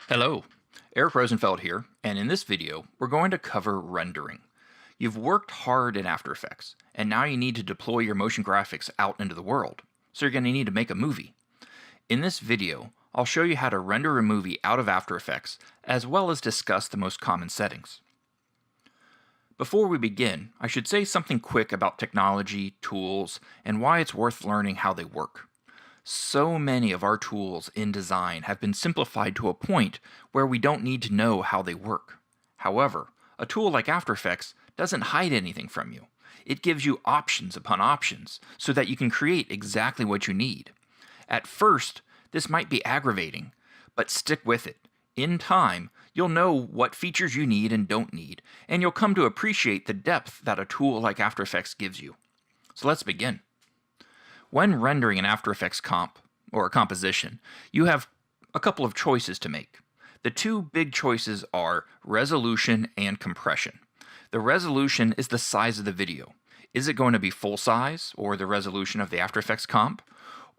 Hello, Eric Rosenfeld here, and in this video, we're going to cover rendering. You've worked hard in After Effects, and now you need to deploy your motion graphics out into the world, so you're going to need to make a movie. In this video, I'll show you how to render a movie out of After Effects, as well as discuss the most common settings. Before we begin, I should say something quick about technology, tools, and why it's worth learning how they work. So many of our tools in design have been simplified to a point where we don't need to know how they work. However, a tool like After Effects doesn't hide anything from you. It gives you options upon options so that you can create exactly what you need. At first, this might be aggravating, but stick with it. In time, you'll know what features you need and don't need, and you'll come to appreciate the depth that a tool like After Effects gives you. So let's begin. When rendering an After Effects comp, or a composition, you have a couple of choices to make. The two big choices are resolution and compression. The resolution is the size of the video. Is it going to be full size, or the resolution of the After Effects comp?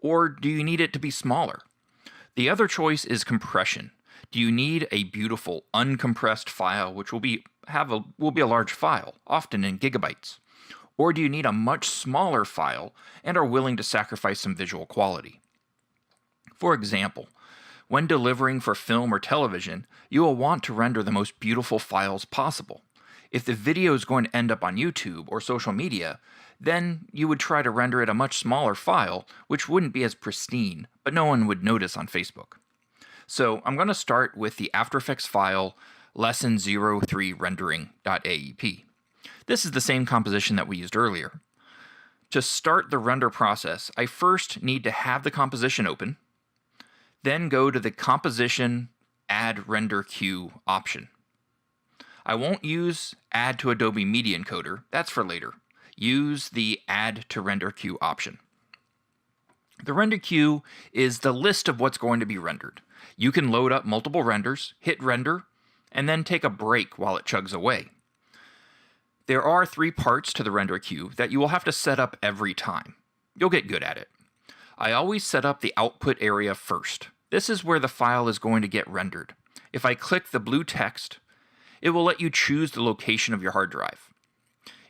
Or do you need it to be smaller? The other choice is compression. Do you need a beautiful uncompressed file, which will be a large file, often in gigabytes? Or do you need a much smaller file and are willing to sacrifice some visual quality? For example, when delivering for film or television, you will want to render the most beautiful files possible. If the video is going to end up on YouTube or social media, then you would try to render it a much smaller file, which wouldn't be as pristine, but no one would notice on Facebook. So I'm going to start with the After Effects file lesson03rendering.aep. This is the same composition that we used earlier. To start the render process, I first need to have the composition open, then go to the Composition Add Render Queue option. I won't use Add to Adobe Media Encoder, that's for later. Use the Add to Render Queue option. The render queue is the list of what's going to be rendered. You can load up multiple renders, hit render, and then take a break while it chugs away. There are 3 parts to the render queue that you will have to set up every time. You'll get good at it. I always set up the output area first. This is where the file is going to get rendered. If I click the blue text, it will let you choose the location of your hard drive.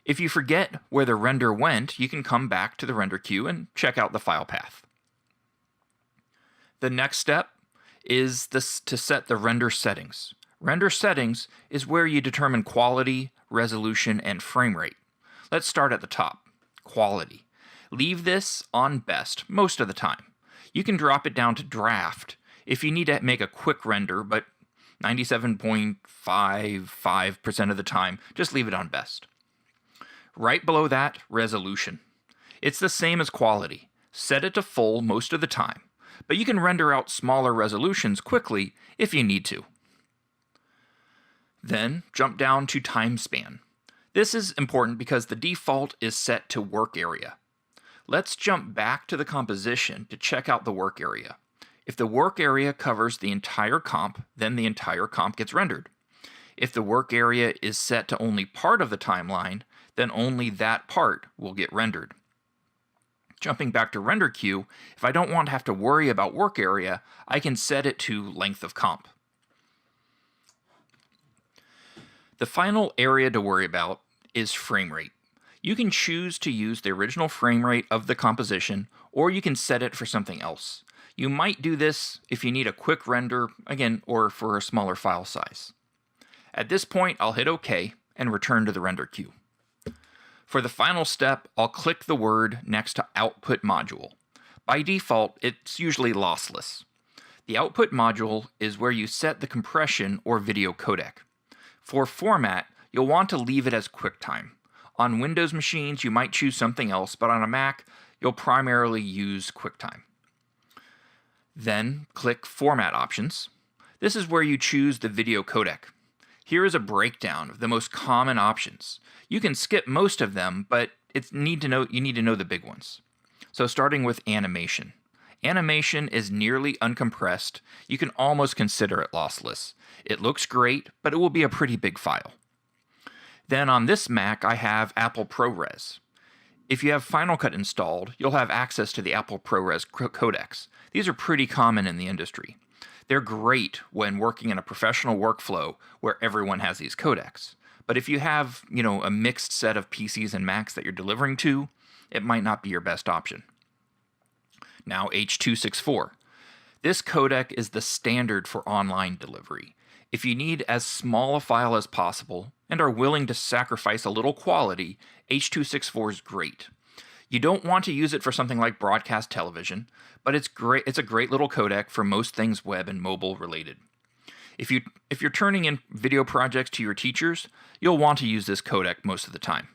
If you forget where the render went, you can come back to the render queue and check out the file path. The next step is to set the render settings. Render settings is where you determine quality, resolution, and frame rate. Let's start at the top. Quality. Leave this on best most of the time. You can drop it down to draft if you need to make a quick render, but 97.55% of the time, just leave it on best. Right below that, resolution. It's the same as quality. Set it to full most of the time, but you can render out smaller resolutions quickly if you need to. Then jump down to time span. This is important because the default is set to work area. Let's jump back to the composition to check out the work area. If the work area covers the entire comp, then the entire comp gets rendered. If the work area is set to only part of the timeline, then only that part will get rendered. Jumping back to render queue, if I don't want to have to worry about work area, I can set it to length of comp. The final area to worry about is frame rate. You can choose to use the original frame rate of the composition, or you can set it for something else. You might do this if you need a quick render, again, or for a smaller file size. At this point, I'll hit OK and return to the render queue. For the final step, I'll click the word next to Output Module. By default, it's usually lossless. The Output Module is where you set the compression or video codec. For format, you'll want to leave it as QuickTime. On Windows machines, you might choose something else, but on a Mac, you'll primarily use QuickTime. Then click Format Options. This is where you choose the video codec. Here is a breakdown of the most common options. You can skip most of them, but you need to know the big ones. So starting with animation. Animation is nearly uncompressed. You can almost consider it lossless. It looks great, but it will be a pretty big file. Then on this Mac, I have Apple ProRes. If you have Final Cut installed, you'll have access to the Apple ProRes codecs. These are pretty common in the industry. They're great when working in a professional workflow where everyone has these codecs. But if you have, a mixed set of PCs and Macs that you're delivering to, it might not be your best option. Now, H.264. This codec is the standard for online delivery. If you need as small a file as possible and are willing to sacrifice a little quality, H.264 is great. You don't want to use it for something like broadcast television, but it's great. It's a great little codec for most things web and mobile related. If you're turning in video projects to your teachers, you'll want to use this codec most of the time.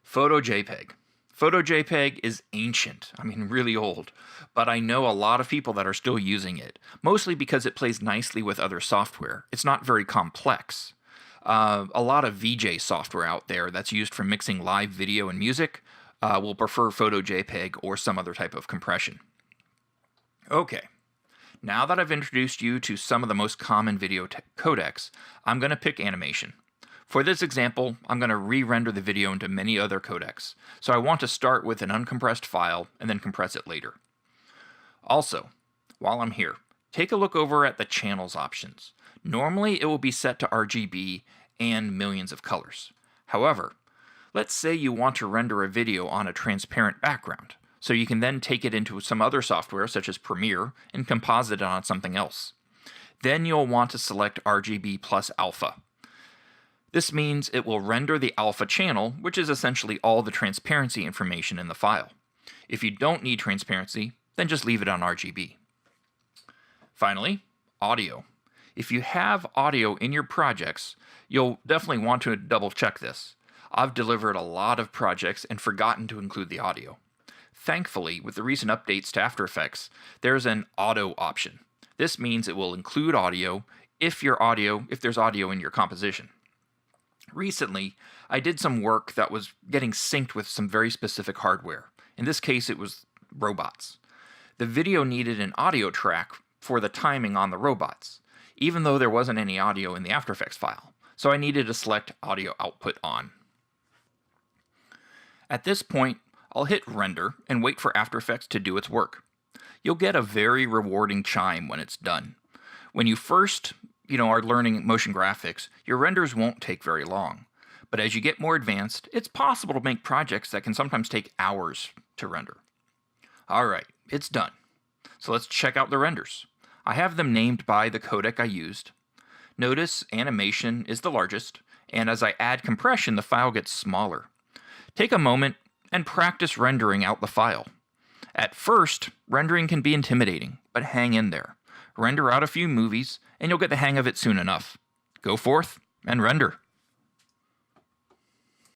PhotoJPEG. PhotoJPEG is ancient, really old, but I know a lot of people that are still using it, mostly because it plays nicely with other software. It's not very complex. A lot of VJ software out there that's used for mixing live video and music will prefer PhotoJPEG or some other type of compression. Okay, now that I've introduced you to some of the most common video codecs, I'm going to pick animation. For this example, I'm going to re-render the video into many other codecs, so I want to start with an uncompressed file and then compress it later. Also, while I'm here, take a look over at the channels options. Normally, it will be set to RGB and millions of colors. However, let's say you want to render a video on a transparent background, so you can then take it into some other software such as Premiere and composite it on something else. Then you'll want to select RGB plus alpha. This means it will render the alpha channel, which is essentially all the transparency information in the file. If you don't need transparency, then just leave it on RGB. Finally, audio. If you have audio in your projects, you'll definitely want to double check this. I've delivered a lot of projects and forgotten to include the audio. Thankfully, with the recent updates to After Effects, there's an auto option. This means it will include audio if there's audio in your composition. Recently, I did some work that was getting synced with some very specific hardware. In this case, it was robots. The video needed an audio track for the timing on the robots, even though there wasn't any audio in the After Effects file, so I needed to select Audio Output On. At this point, I'll hit Render and wait for After Effects to do its work. You'll get a very rewarding chime when it's done. When you first are learning motion graphics, your renders won't take very long. But as you get more advanced, it's possible to make projects that can sometimes take hours to render. Alright, it's done. So let's check out the renders. I have them named by the codec I used. Notice animation is the largest, and as I add compression, the file gets smaller. Take a moment and practice rendering out the file. At first, rendering can be intimidating, but hang in there. Render out a few movies, and you'll get the hang of it soon enough. Go forth and render.